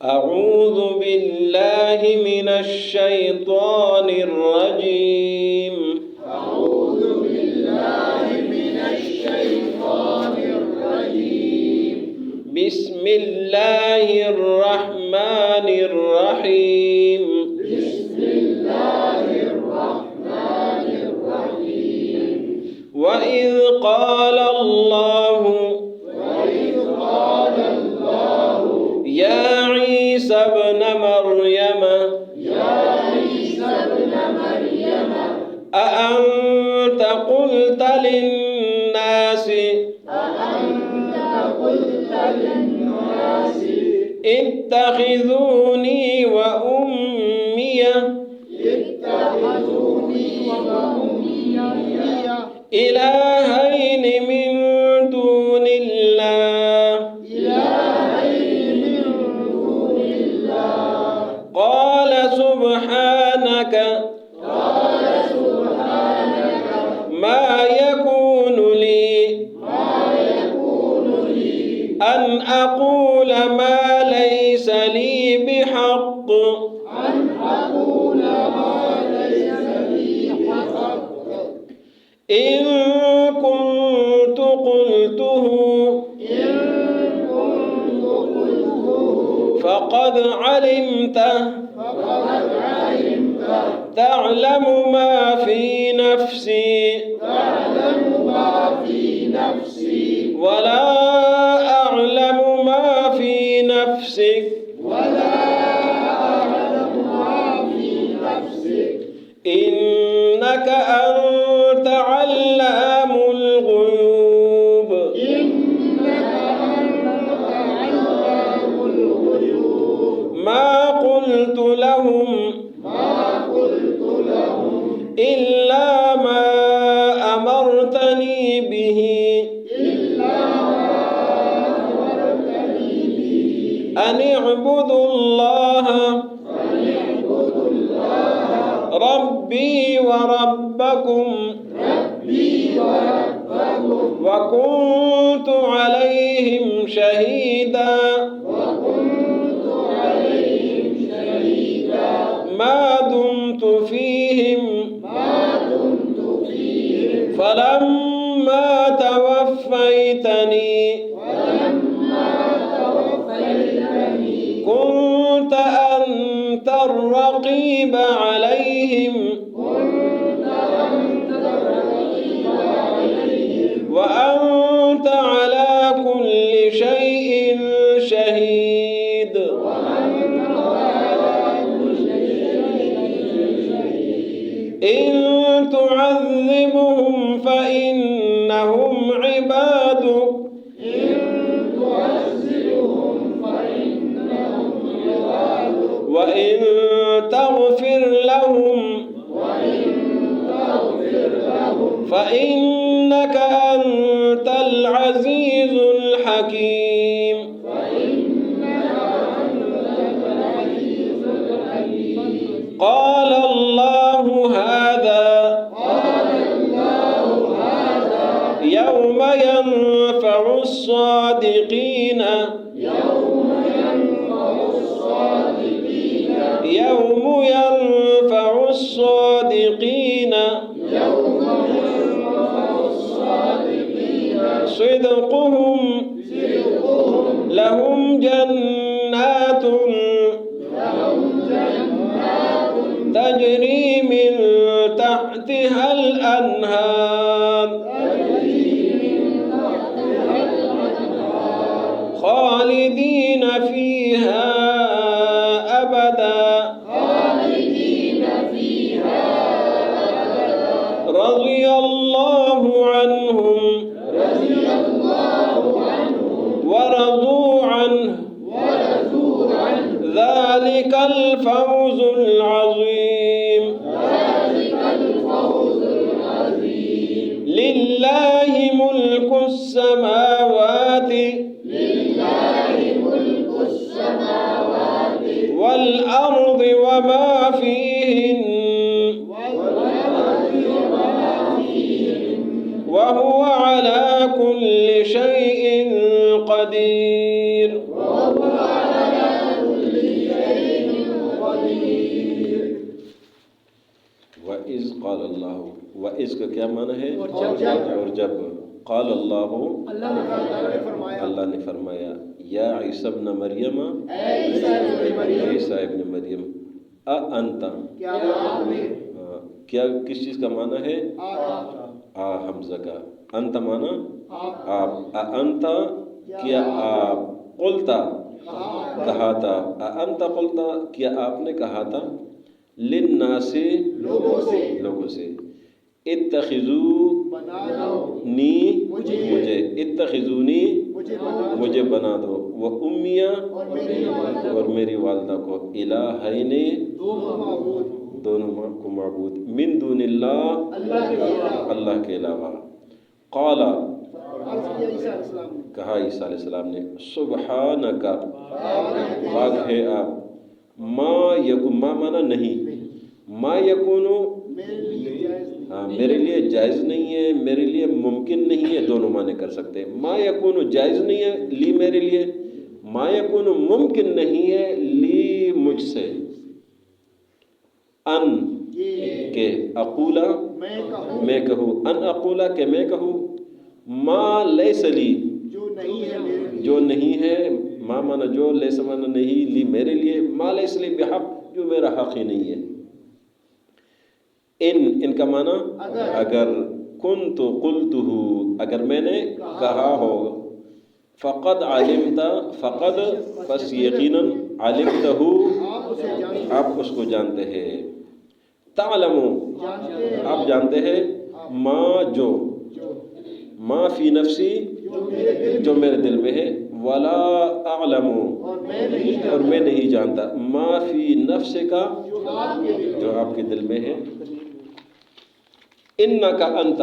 أعوذ بالله من الشيطان الرجيم. أعوذ بالله من الشيطان الرجيم. بسم الله الرحمن الرحيم. بسم الله الرحمن الرحيم. وإذ قال الله يا عيسى ابن مريم أأنت قلت للناس اتخذوني وأمي إلهين من دون الله قال سبحانك ما يكون لي أن أقول ما ليس لي بحق إن كنت قلته فقد علمته تعلم ما في نفسي ولا أعلم ما في نفسك إنك أنت علام الغيوب. ما قلت لهم إلا ما أمرتني به أن اعبدوا الله ربي وربكم وكنت عليهم شهيدا ما دمت فيهم فلما توفيتني كنت أنت الرقيب عليهم وأنت على كل شيء شهيد. إن تعذبهم فإنهم عبادك وإن تغفر لهم فإنك أنت العزيز الحكيم. قال الله هذا يوم ينفع الصادقين صدقهم لهم جنات تجري من تحتها الأنهار خالدين فيها أبدا رضي الله عنهم ورضوا عنه ذلك الفوز العظيم. لله ملك السماوات والأرض وما فيهن وهو على كل شيء قدير. اس کا کیا معنی ہے؟ اور جب قال اللہ نے فرمایا یا عیسی ابن مریم، عیسیٰ ابن مریم، انت کیا کس چیز کا معنی ہے؟ حمزہ کا، انت معنی آپ، انت کیا آپ، قلتا کہا تھا، انت قلتا کیا آپ نے کہا تھا، للناس لوگوں سے، اتخذونی مجھے، اتخذونی مجھے بنا دو، وہ امیہ اور میری والدہ کو، الہین دونوں کو معبود، من دون اللہ اللہ کے علاوہ، قال کہا عیسیٰ علیہ السلام نے، سبحانک پاک ہے آپ، ما مانا نہیں، ما یکونو میرے لیے جائز نہیں ہے، میرے لیے ممکن نہیں ہے، دونوں معنی کر سکتے ہیں، ما یکونو جائز نہیں ہے لی میرے لیے، ما یکونو ممکن نہیں ہے لی مجھ سے، ان کہ اقولا میں کہوں، ان اقولا کہ میں کہوں، ما لیس لی جو نہیں ہے، ما مانا جو، لیس مانا نہیں، لی میرے لیے، ما لیس لی بحق جو میرا حق ہی نہیں ہے، ان کا معنی اگر، کنت قلتہ اگر میں نے کہا ہو، فقد علمت فقد پس یقیناً، علمتہ آپ اس کو جانتے ہیں، تعلم آپ جانتے ہیں، ما جو، ما فی نفسی جو میرے دل میں ہے، ولا اعلم اور میں نہیں جانتا، ما فی نفس کا جو آپ کے دل میں ہے، انک انت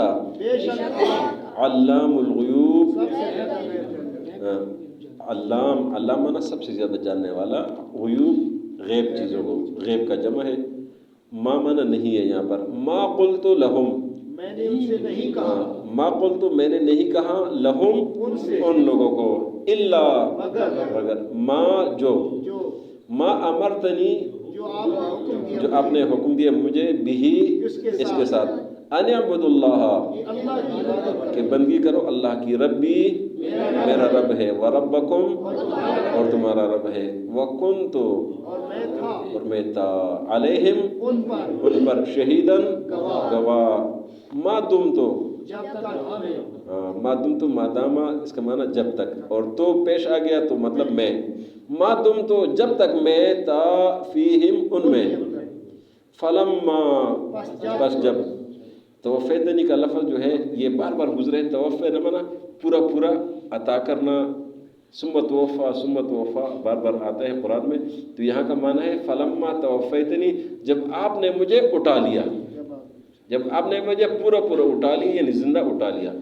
علام الغیوب، علام مانا سب سے زیادہ جاننے والا، غیوب غیب چیزوں کو، غیب کا جمع ہے، ما مانا نہیں ہے یہاں پر، ما قلت لہم میں نے ان سے نہیں کہا، ما قلت میں نے نہیں کہا، لہم ان لوگوں کو، الا مگر، ما جو، ما امرتنی جو آپ نے حکم دیا مجھے، بھی اس کے ساتھ، ان اعبدوا اللہ کہ بندگی کرو اللہ کی، ربی میرا رب ہے، وربکم اور تمہارا رب ہے، وکنت اور میں تھا، علیہم ان پر، شہیدن گواہ، ما دمت ما دمت مادامہ اس کا معنی جب تک، اور تو پیش آ گیا تو مطلب میں، ما دمت جب تک میں تھا، فیہم ان میں، فلما بس جب، توفیتنی کا لفظ جو ہے یہ بار بار گزرے، توفی نہ مانا پورا پورا عطا کرنا، ثم توفا بار بار آتا ہے قرآن میں، تو یہاں کا معنی ہے فلما توفیتنی جب آپ نے مجھے اٹھا لیا، جب آپ نے مجھے پورا پورا اٹھا لیا یعنی زندہ اٹھا لیا،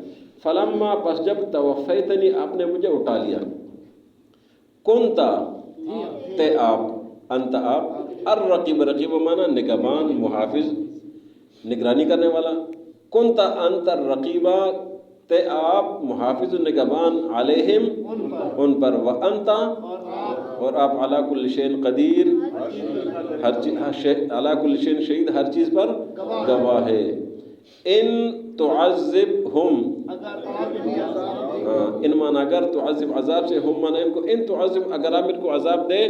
فلما پس جب توفیتنی آپ نے مجھے اٹھا لیا، کنتا تے آپ، انت آپ، الرقیب رقیب مانا نگہبان محافظ نگرانی کرنے والا، کنتا انت الرقیبہ تے آپ محافظ نگہبان، علیہم ان پر، وانت اور آپ، علی کل شیء قدیر ہر چیز، علی کل شیء شہید ہر چیز پر گواہ ہے، ان تعذبہم ان مانا اگر، تعذب عذاب سے، ہم مانا ان کو، ان تعذب اگر آپ ان کو عذاب دے،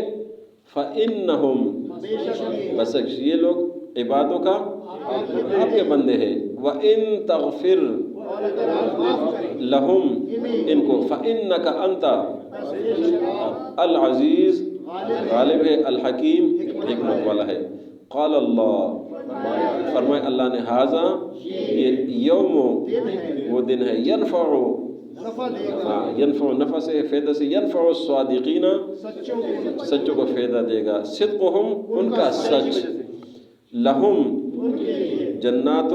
فإنہم بس یہ لوگ عبادوں کا آپ کے بندے ہیں، وَإِن تَغْفِرْ لَهُمْ ان کو، فَإِنَّكَ أَنْتَ العزیز غالب ہے، الحکیم حکمت والا ہے، قال اللہ فرمائے اللہ نے، ھذا یہ یوم وہ دن ہے، ینفع نفع سے فائدہ سے، ینفع الصادقین سچوں کو فائدہ دے گا، صدقہم ان کا سچ، لہم جنات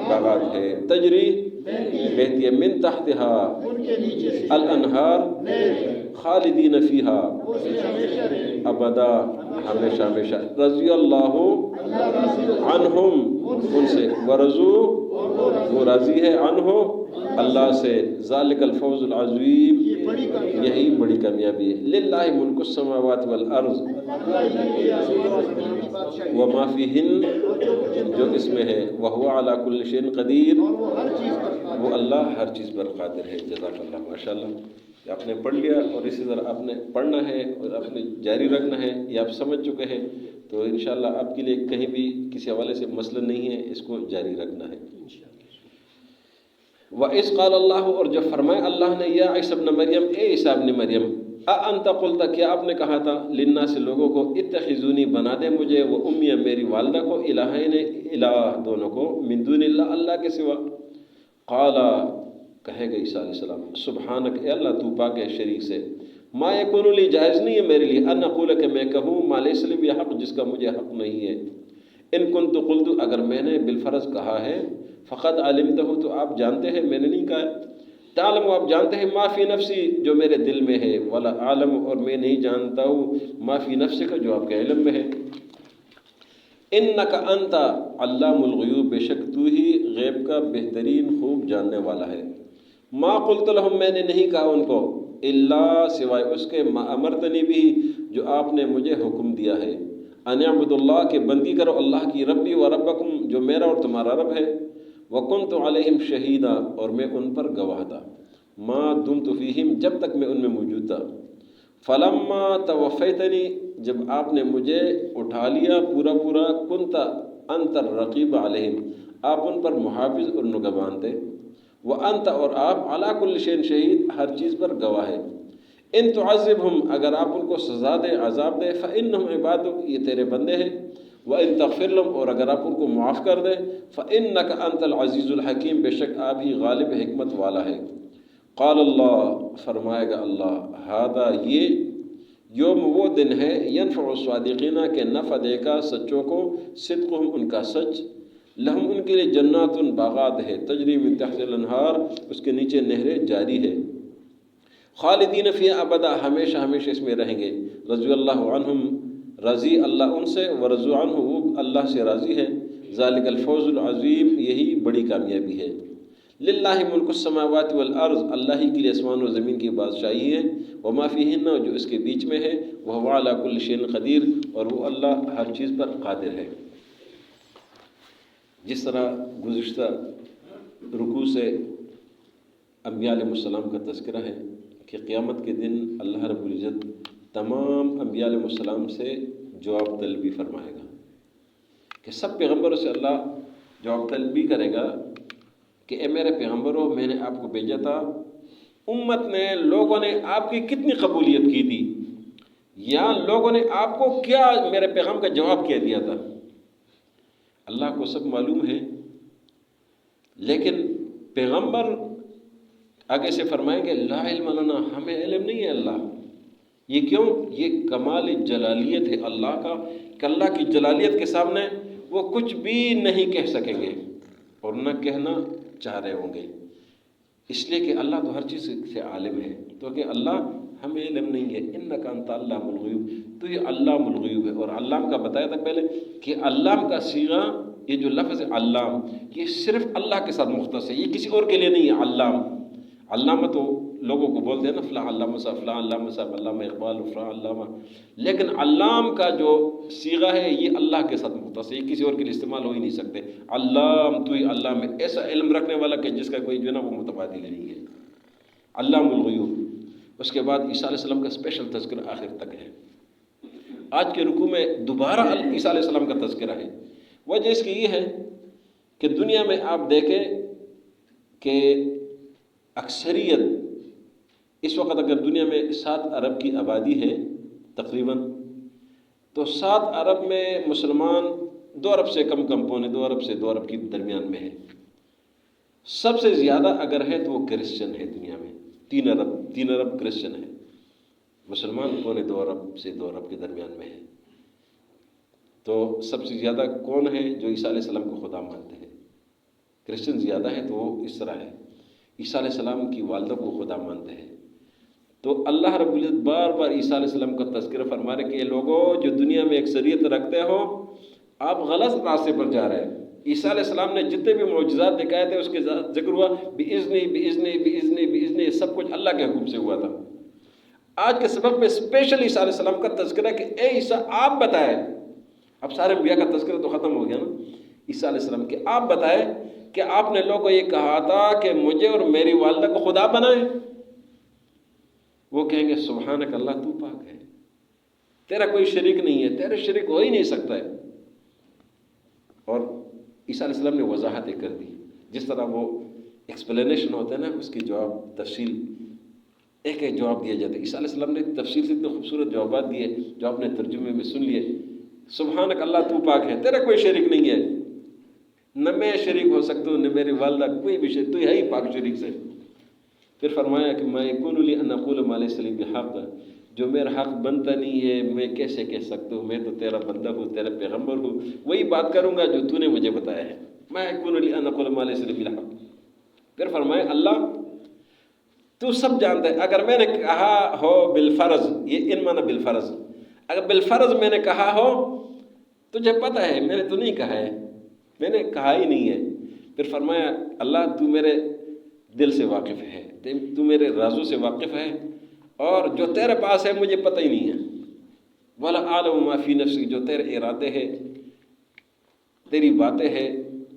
باغات ہے، تجری بہتی ہے، من تحتہا الانہار خالدین فیہا ابدا ہمیشہ ہمیشہ، رضی اللہ عنہم ان سے، ورضو وہ راضی ہے، عنہ اللہ سے ذالک الفوز العظیم، یہ بڑی کامیابی، یہی بڑی کامیابی ہے۔ للہ ملک السماوات والارض وما فیہن، جو اس میں ہے، وہو علی کل شیء قدیر، اور وہ ہر چیز پر قادر وہ اللہ ہر چیز پر قادر ہے۔ جزاک اللہ، ماشاء اللہ کہ آپ نے پڑھ لیا، اور اسی طرح آپ نے پڑھنا ہے اور آپ نے جاری رکھنا ہے، یہ آپ سمجھ چکے ہیں، تو انشاءاللہ آپ کے لیے کہیں بھی کسی حوالے سے مسئلہ نہیں ہے، اس کو جاری رکھنا ہے۔ وَإِذْ قَالَ اللَّهُ، اور جب فرمایا اللہ نے، یا عیسی ابن مریم، اے عیسی ابن مریم، اَأَنْتَ قُلْتَ، کیا آپ نے کہا تھا، للناس، لوگوں کو، اتخذونی، بنا دے مجھے، وہ امی، میری والدہ کو، الہین، الہ دونوں کو، من دون اللہ، اللہ کے سوا۔ قال، کہے گا عیسیٰ علیہ السلام، سبحانک، اے اللہ تو پاک ہے شریک سے، ما یکون لی، جائز نہیں ہے میرے لیے، ان اقول، کہ میں کہوں، ما لیس لی بحق، جس کا مجھے حق نہیں ہے، ان کنت قلت، اگر میں نے بالفرض کہا ہے، فقد علمتہ، تو آپ جانتے ہیں، میں نے نہیں کہا، تعلم، آپ جانتے ہیں، ما فی نفسی، جو میرے دل میں ہے، ولا عالم، اور میں نہیں جانتا ہوں، ما فی نفسی کا، جو آپ کے علم میں ہے، انک انت علام الغیوب، بے شک تو ہی غیب کا بہترین خوب جاننے والا ہے، ما قلت لہم، میں نے نہیں کہا ان کو، الا، سوائے اس کے، ما امرتنی بھی، جو آپ نے مجھے حکم دیا ہے، ان اعبدوا اللہ، کہ بندگی کرو اللہ کی، ربی و ربکم، جو میرا اور تمہارا رب ہے، وکنت علیہم شہیدا، اور میں ان پر گواہ تھا، ما دمت فیہم، جب تک میں ان میں موجود تھا، فلما توفیتنی، جب آپ نے مجھے اٹھا لیا پورا پورا، کنت انت الرقیب علیہم، آپ ان پر محافظ اور نگہبان تھے، وانت، اور آپ، علی کل شیء شہید، ہر چیز پر گواہ ہے، ان تعذبہم، اگر آپ ان کو سزا دے، عذاب دے، فانہم عبادک، یہ تیرے بندے ہیں، وان تغفر لهم، اور اگر آپ ان کو معاف کر دے، فانک انت العزیز الحکیم، بے شک آپ ہی غالب حکمت والا ہے۔ قال اللہ، فرمائے گا اللہ، ھذا، یہ، یوم، وہ دن ہے، ینفع الصادقین، کہ نفع دے گا سچوں کو، صدقہم، ان کا سچ، لہم، ان کے لیے، جنات، باغات ہے، تجری من تحت الانہار، اس کے نیچے نہریں جاری ہے، خالدین فیہا ابدا، ہمیشہ ہمیشہ اس میں رہیں گے، رضی اللہ عنہم، رضی اللہ ان سے، ورضوا عنہ، وہ اللہ سے راضی ہے، ذالک الفوز العظیم، یہی بڑی کامیابی ہے۔ للہ ملک السماوات والارض، اللہ ہی کے لیے آسمان و زمین کی بادشاہی ہے، وما فیہن، جو اس کے بیچ میں ہے، وہو علی کل شیء قدیر، اور وہ اللہ ہر چیز پر قادر ہے۔ جس طرح گزشتہ رکوع سے انبیاء علیہ السلام کا تذکرہ ہے کہ قیامت کے دن اللہ رب العزت تمام انبیاء علیہ السلام سے جواب طلبی فرمائے گا، کہ سب پیغمبروں سے اللہ جواب طلبی کرے گا کہ اے میرے پیغمبروں، میں نے آپ کو بھیجا تھا، امت نے، لوگوں نے آپ کی کتنی قبولیت کی تھی، یا لوگوں نے آپ کو کیا میرے پیغام کا جواب کیا دیا تھا، اللہ کو سب معلوم ہے، لیکن پیغمبر آگے سے فرمائیں گے، لا علم لنا، ہمیں علم نہیں ہے اللہ، یہ کیوں؟ یہ کمال جلالیت ہے اللہ کا، کہ اللہ کی جلالیت کے سامنے وہ کچھ بھی نہیں کہہ سکیں گے اور نہ کہنا چاہ رہے ہوں گے، اس لیے کہ اللہ تو ہر چیز سے عالم ہے، تو کہ اللہ ہمیں علم نہیں ہے، انک انت علام الغیوب، تو یہ علام الغیوب ہے۔ اور علام کا بتایا تھا پہلے کہ علام کا صیغہ، یہ جو لفظ ہے علام، یہ صرف اللہ کے ساتھ مختص ہے، یہ کسی اور کے لیے نہیں ہے۔ علام، علامہ تو لوگوں کو بولتے ہیں نا، فلاں علامہ صاحب، فلاں علامہ صاحب، علامہ اقبال، فلاں علامہ، لیکن علام کا جو صیغہ ہے یہ اللہ کے ساتھ مختص ہے، یہ کسی اور کے لیے استعمال ہو ہی نہیں سکتے۔ علام، تو ہی علام ہے، ایسا علم رکھنے والا کہ جس کا کوئی جو ہے نا وہ متبادل نہیں ہے، علام الغیوب۔ اس کے بعد عیسیٰ علیہ السلام کا اسپیشل تذکرہ آخر تک ہے۔ آج کے رکوع میں دوبارہ عیسیٰ علیہ السلام کا تذکرہ ہے۔ وجہ اس کی یہ ہے کہ دنیا میں آپ دیکھیں کہ اکثریت اس وقت اگر دنیا میں 7 ارب کی آبادی ہے تقریباً، تو 7 ارب میں مسلمان 2 ارب سے کم، پونے 2 ارب سے 2 ارب کے درمیان میں ہے۔ سب سے زیادہ اگر ہے تو وہ کرسچن ہے دنیا میں، 3 ارب کرسچن ہے، مسلمان پونے 2 ارب سے 2 ارب کے درمیان میں ہے۔ تو سب سے زیادہ کون ہے جو عیسیٰ علیہ السلام کو خدا مانتے ہیں؟ کرسچن زیادہ ہے، تو وہ اس طرح ہے، عیسیٰ علیہ السلام کی والدہ کو خدا مانتے ہیں۔ تو اللہ رب العزت بار بار عیسیٰ علیہ السلام کا تذکرہ فرما رہے کہ یہ لوگوں جو دنیا میں اکثریت رکھتے ہو، آپ غلط راستے پر جا رہے ہیں، عیسیٰ علیہ السلام نے جتنے بھی معجزات دکھائے تھے اس کے ذکر ہوا بِإِذْنِ سب کچھ اللہ کے حکم سے ہوا تھا. آج کے سبق میں اسپیشل عیسیٰ علیہ السلام کا تذکرہ کہ اے عیسیٰ آپ بتائیں. اب سارے انبیاء کا تذکرہ تو ختم ہو گیا نا. عیسیٰ علیہ السلام کہ آپ بتائیں کہ آپ نے لوگوں کو یہ کہا تھا کہ مجھے اور میری والدہ کو خدا بنائیں. وہ کہیں گے سبحانک اللہ تو پاک ہے، تیرا کوئی شریک نہیں ہے، تیرے شریک ہو ہی نہیں سکتا ہے. اور عیسیٰ علیہ السلام نے وضاحتیں کر دی. جس طرح وہ ایکسپلینیشن ہوتا ہے نا، اس کی جواب تفصیل ایک ایک جواب دیا جاتا ہے. عیسیٰ علیہ السلام نے تفصیل سے اتنے خوبصورت جوابات دیے جو آپ نے ترجمے میں سن لیے. سبحانک اللہ تو پاک ہے، تیرا کوئی شریک نہیں ہے، نہ میں شریک ہو سکتا ہوں نہ میری والدہ، کوئی بھی شریک، تو ہے ہی پاک شریک سے. پھر فرمایا کہ ما یکون لی ان اقول ما لیس لی بحق، جو میرا حق بنتا نہیں ہے میں کیسے کہہ سکتا ہوں، میں تو تیرا بندہ ہوں، تیرا پیغمبر ہوں، وہی بات کروں گا جو تو نے مجھے بتایا ہے. ما یکون لی ان اقول ما لیس لی بحق. پھر فرمایا اللہ تو سب جانتا ہے، اگر میں نے کہا ہو بالفرض، یہ ان معنی بالفرض، اگر بالفرض میں نے کہا ہو تجھے پتہ ہے میں نے تو نہیں کہا ہے، میں نے کہا ہی نہیں ہے. پھر فرمایا اللہ تو میرے دل سے واقف ہے، تو میرے رازوں سے واقف ہے، اور جو تیرے پاس ہے مجھے پتہ ہی نہیں ہے. وَلَا أَعْلَمُ مَا فِي نَفْسِكَ، جو تیرے ارادے ہیں تیری باتیں ہیں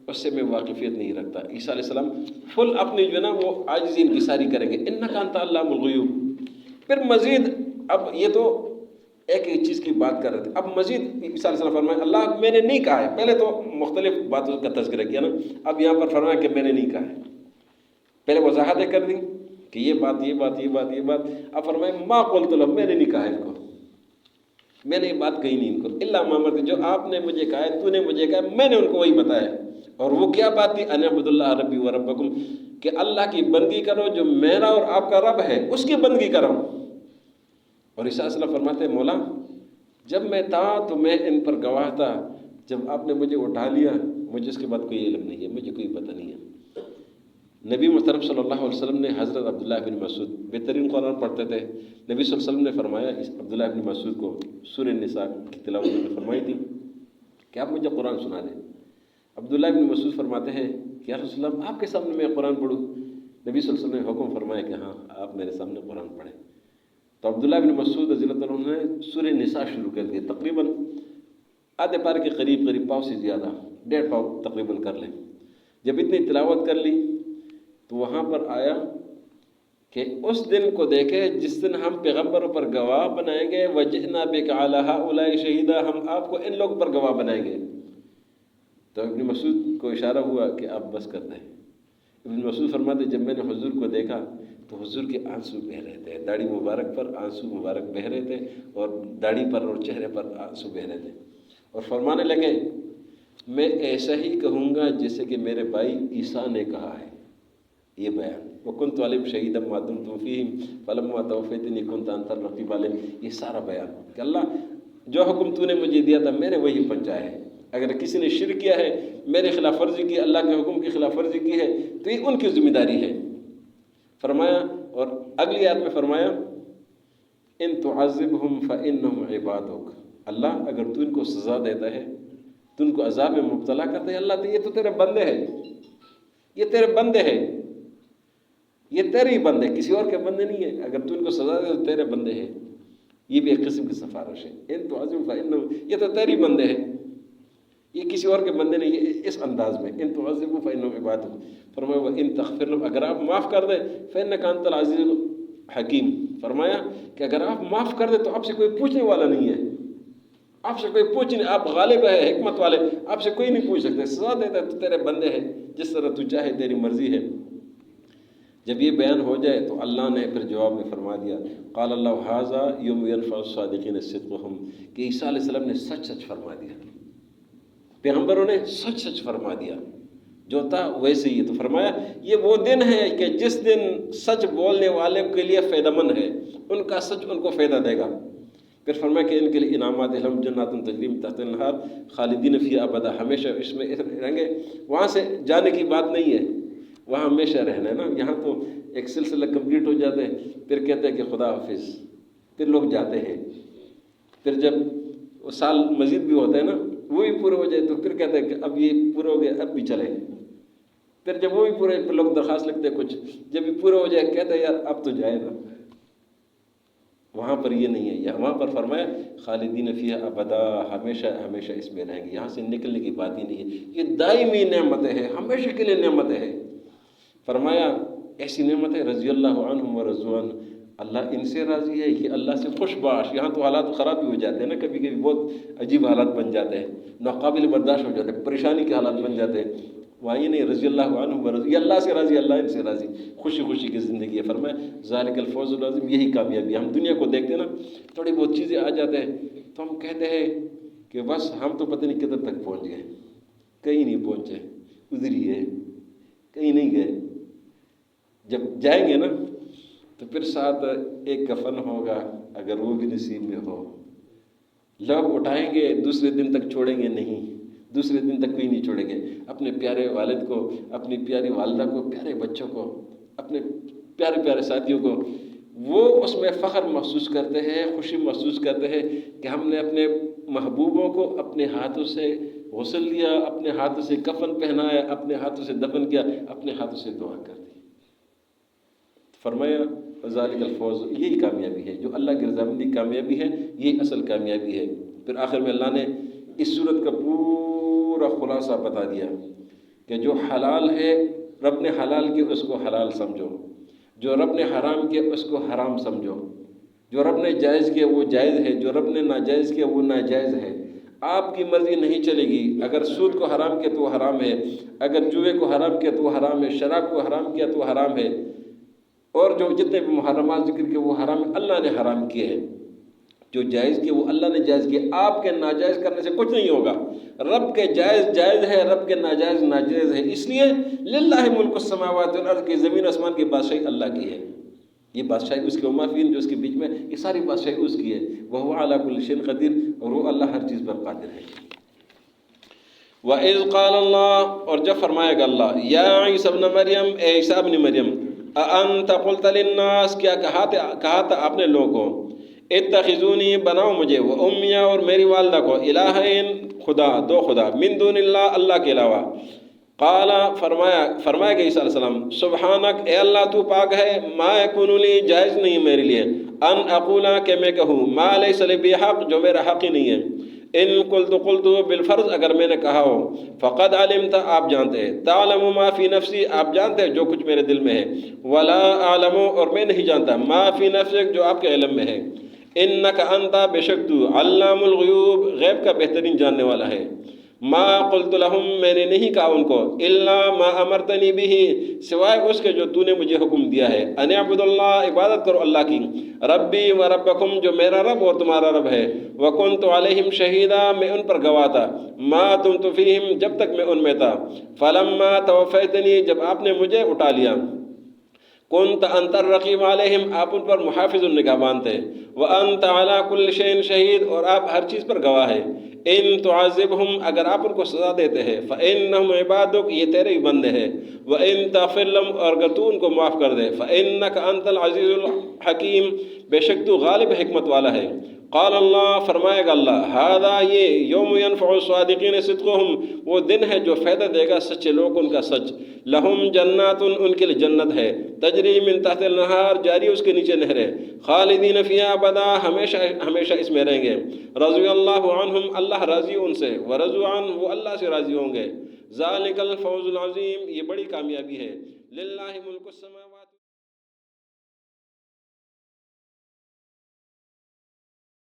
اس سے میں واقفیت نہیں رکھتا. عیسیٰ علیہ السلام فل اپنی جو ہے نا وہ عاجزی انکساری کریں گے، اِنَّكَ أَنْتَ عَلَّامُ الْغُيُوبِ. پھر مزید اب یہ تو ایک ایک چیز کی بات کر رہے تھے، اب مزید عیسیٰ علیہ السلام فرمائے اللہ میں نے نہیں کہا ہے. پہلے تو مختلف باتوں کا تذکرہ کیا نا، اب یہاں پر فرمایا کہ میں نے نہیں کہا ہے. پہلے وضاحتیں کر دیں کہ یہ بات یہ بات یہ بات یہ بات. اب فرمائے ما قلت لهم، میں نے نہیں کہا ان کو، میں نے یہ بات کہی نہیں ان کو، الا ما امرت، جو آپ نے مجھے کہا ہے، تو نے مجھے کہا ہے، میں نے ان کو وہی بتایا. اور وہ کیا بات تھی؟ ان اعبدوا اللہ ربی و ربکم، کہ اللہ کی بندگی کرو جو میرا اور آپ کا رب ہے اس کی بندگی کرو. اور عیسیٰ علیہ السلام فرماتے ہیں مولا جب میں تھا تو میں ان پر گواہ تھا، جب آپ نے مجھے اٹھا لیا مجھے اس کے بعد کوئی علم نہیں ہے، مجھے کوئی پتہ نہیں ہے. نبی محترم صلی اللہ علیہ وسلم نے حضرت عبداللہ بن مسعود بہترین قرآن پڑھتے تھے، نبی صلی اللہ علیہ وسلم نے فرمایا اس عبداللہ بن مسعود کو سورہ نساء کی تلاوت میں فرمائی تھی کہ آپ مجھے قرآن سنا دیں. عبداللہ بن مسعود فرماتے ہیں کہ یا رسول اللہ آپ کے سامنے میں قرآن پڑھوں؟ نبی صلی اللہ علیہ وسلم نے حکم فرمایا کہ ہاں آپ میرے سامنے قرآن پڑھیں. تو عبداللہ بن مسعود رضی اللہ عنہ نے سورہ نساء شروع کر دی، تقریباً آدھے پارے کے قریب پاؤ سے زیادہ، 1.5 پاؤ تقریباً کر لیں. جب اتنی تلاوت کر لی تو وہاں پر آیا کہ اس دن کو دیکھے جس دن ہم پیغمبروں پر گواہ بنائیں گے، وَجِئْنَا بِكَ عَلَىٰ هَٰؤُلَاءِ شَهِيدًا، ہم آپ کو ان لوگوں پر گواہ بنائیں گے. تو ابن مسعود کو اشارہ ہوا کہ آپ بس کر دیں. ابن مسعود فرماتے جب میں نے حضور کو دیکھا تو حضور کے آنسو بہہ رہے تھے، داڑھی مبارک پر آنسو مبارک بہہ رہے تھے، اور داڑھی پر اور چہرے پر آنسو بہہ رہے تھے. اور فرمانے لگے میں ایسا ہی کہوں گا جیسے کہ میرے بھائی عیسیٰ نے کہا ہے. یہ بیان وَكُنْتُ عَلَيْهِمْ شَهِيدًا مَا دُمْتُ فِيهِمْ فَلَمَّا تَوَفَّيْتَنِي كُنْتَ أَنْتَ الرَّقِيبَ عَلَيْهِمْ. یہ سارا بیان کہ اللہ جو حکم تو نے مجھے دیا تھا میں نے وہی پہنچایا ہے. اگر کسی نے شرک کیا ہے، میرے خلاف ورزی کی، اللہ کے حکم کی خلاف ورزی کی ہے تو یہ ان کی ذمہ داری ہے. فرمایا اور اگلی آیت میں فرمایا ان تعذبهم فإنهم عبادك، اللہ اگر تو ان کو سزا دیتا ہے تو ان کو عذاب میں مبتلا کرتا ہے، اللہ تو یہ تو تیرے بندے ہیں، یہ تیرے بندے ہیں، یہ تیرے ہی بندے، کسی اور کے بندے نہیں ہیں. اگر تو ان کو سزا دے تو تیرے بندے ہیں. یہ بھی ایک قسم کی سفارش ہے. ان تعذبهم فإنهم، یہ تو تیرے بندے ہیں، یہ کسی اور کے بندے نہیں. یہ اس انداز میں ان تعذبهم فإنهم عبادك. فرمایا وإن تغفر لهم، اگر آپ معاف کر دیں فإنك أنت العزيز الحكيم. فرمایا کہ اگر آپ معاف کر دیں تو آپ سے کوئی پوچھنے والا نہیں ہے، آپ سے کوئی پوچھ نہیں، آپ غالب ہے، حکمت والے، آپ سے کوئی نہیں پوچھ سکتے. سزا دیتا ہے تو تیرے بندے ہیں، جس طرح تو چاہے تیری مرضی ہے. جب یہ بیان ہو جائے تو اللہ نے پھر جواب میں فرما دیا قال اللہ ھذا یوم ینفع الصادقین صدقہم، کہ عیسیٰ علیہ السلام نے سچ سچ فرما دیا، پیغمبروں نے سچ سچ فرما دیا، جو تھا ویسے ہی. تو فرمایا یہ وہ دن ہے کہ جس دن سچ بولنے والے کے لیے فائدہ مند ہے، ان کا سچ ان کو فائدہ دے گا. پھر فرمایا کہ ان کے لیے انعامات لہم جنات تجری من تحتہا الانہار خالدین فیہا ابدا، ہمیشہ اس میں رہیں گے. وہاں سے جانے کی بات نہیں ہے، وہاں ہمیشہ رہنا ہے نا. یہاں تو ایک سلسلہ کمپلیٹ ہو جاتا ہے، پھر کہتے ہیں کہ خدا حافظ، پھر لوگ جاتے ہیں. پھر جب وہ سال مزید بھی ہوتا ہے نا وہ بھی پورے ہو جائے تو پھر کہتے ہیں کہ اب یہ پورے ہو گئے اب بھی چلے. پھر جب وہ بھی پورے پھر لوگ درخواست لکھتے ہیں کچھ، جب بھی پورے ہو جائے کہتے ہیں یار اب تو جائے نا. وہاں پر یہ نہیں ہے، یا وہاں پر فرمایا خالدین فیہا ابدا، ہمیشہ ہمیشہ اس میں رہیں گے. یہاں سے نکلنے کی بات ہی نہیں ہے، یہ دائمی نعمتیں ہیں، ہمیشہ کے لیے نعمتیں ہیں. فرمایا ایسی نعمت ہے رضی اللہ عنہم و رضوا عنہ، اللہ ان سے راضی ہے، یہ اللہ سے خوش باش. یہاں تو حالات خراب بھی ہو جاتے ہیں نا، کبھی کبھی بہت عجیب حالات بن جاتے ہیں، ناقابل برداشت ہو جاتے ہیں، پریشانی کے حالات بن جاتے ہیں. وہاں یہ نہیں، رضی اللہ عنہم و رضوا، یہ اللہ سے راضی، اللہ ان سے راضی، خوشی خوشی کی زندگی ہے. فرمایا ذالک الفوز العظیم، یہی کامیابی ہے. ہم دنیا کو دیکھتے ہیں نا، تھوڑی بہت چیزیں آ جاتے ہیں تو ہم کہتے ہیں کہ بس ہم تو پتہ نہیں کدھر تک پہنچ گئے، کہیں نہیں پہنچے، ادھر ہی ہے، کہیں نہیں گئے. جب جائیں گے نا تو پھر ساتھ ایک کفن ہوگا، اگر وہ بھی نصیب میں ہو. لوگ اٹھائیں گے، دوسرے دن تک چھوڑیں گے نہیں، دوسرے دن تک کوئی نہیں چھوڑیں گے. اپنے پیارے والد کو، اپنی پیاری والدہ کو، پیارے بچوں کو، اپنے پیارے پیارے ساتھیوں کو، وہ اس میں فخر محسوس کرتے ہیں، خوشی محسوس کرتے ہیں کہ ہم نے اپنے محبوبوں کو اپنے ہاتھوں سے غسل دیا، اپنے ہاتھوں سے کفن پہنایا، اپنے ہاتھوں سے دفن کیا، اپنے ہاتھوں سے دعا کر دی. فرمایا ذالک الفوز، یہی کامیابی ہے، جو اللہ کی رضامندی کامیابی ہے، یہی اصل کامیابی ہے. پھر آخر میں اللہ نے اس صورت کا پورا خلاصہ بتا دیا کہ جو حلال ہے رب نے حلال کیا اس کو حلال سمجھو، جو رب نے حرام کیا اس کو حرام سمجھو، جو رب نے جائز کیا وہ جائز ہے، جو رب نے ناجائز کیا وہ ناجائز ہے. آپ کی مرضی نہیں چلے گی. اگر سود کو حرام کیا تو وہ حرام ہے، اگر جوئے کو حرام کیا تو وہ حرام ہے، شراب کو حرام کیا تو وہ حرام ہے، اور جو جتنے بھی محرمات ذکر کیے وہ حرام اللہ نے حرام کیے ہیں. جو جائز کیے وہ اللہ نے جائز کیے. آپ کے ناجائز کرنے سے کچھ نہیں ہوگا. رب کے جائز جائز ہے، رب کے ناجائز ناجائز ہے. اس لیے للہ ملک السماوات والارض، کی زمین آسمان کی بادشاہی اللہ کی ہے. یہ بادشاہی اس کے ومافین جو اس کے بیچ میں، یہ ساری بادشاہی اس کی ہے. وہو علی کل شیء قدیر، اور وہ اللہ ہر چیز پر قادر ہے. وَإِذْ قَالَ اللَّهُ، اور جب فرمائے گا اللہ، یا عیسی ابن مریم، اے عیسیٰ ابن مریم، اَأَنْتَ قُلْتَ لِلنَّاسِ، کیا کہا تھا آپ نے لوگوں کو، اتخذونی بناؤ مجھے، و امیہ اور میری والدہ کو، الہین خدا، دو خدا، من دون اللہ اللہ کے علاوہ. قال فرمایا کہ عیسیٰ علیہ السلام، سبحانک اے اللہ تو پاک ہے، ما یکون لی جائز نہیں میرے لیے، ان اقولا کہ میں کہوں، ما لیس لی بحق جو میرا حق ہی نہیں ہے. ان قلت بالفرض اگر میں نے کہا ہو، فقد علمت آپ جانتے ہیں، تعلم ما فی نفسی آپ جانتے ہیں جو کچھ میرے دل میں ہے، ولا اعلم اور میں نہیں جانتا، ما فی نفسک جو آپ کے علم میں ہے. انک انت بے شک تو، علام الغیوب غیب کا بہترین جاننے والا ہے. ما قلت لهم میں نے نہیں کہا ان کو، الا ما امرتنی به سوائے اس کے جو تو نے مجھے حکم دیا ہے، ان اعبد اللہ عبادت کرو اللہ کی، ربی و ربکم جو میرا رب اور تمہارا رب ہے، وکنت علیہم شہیدا میں ان پر گواہ تھا، ما دمت فیہم جب تک میں ان میں تھا، فلما توفیتنی جب آپ نے مجھے اٹھا لیا، کنت انت الرقیب علیہم آپ ان پر محافظ نگہبان تھے، وانت علی کل شیء شہید اور آپ ہر چیز پر گواہ ہے. ان تعذبہم اگر آپ ان کو سزا دیتے ہیں، فانہم عبادک یہ تیرے ہی بندے ہیں، وان تغفر لهم اور اگر تو ان کو معاف کر دے، فانک انت العزیز الحکیم بے شک تو غالب حکمت والا ہے. قال اللہ فرمائے گا اللہ، ھذا یہ یوم ینفع الصادقین صدقہم وہ دن ہے جو فائدہ دے گا سچے لوگ ان کا سچ. لہم جنات ان کے لیے جنت ہے، تجری من تحت النہار جاری اس کے نیچے نہریں، خالدین فیہا ابدا ہمیشہ ہمیشہ اس میں رہیں گے. رضی اللہ عنہم اللہ راضی ان سے، ورضوا عنہ وہ اللہ سے راضی ہوں گے. ذالک الفوز العظیم یہ بڑی کامیابی ہے. للہ ملک السماوات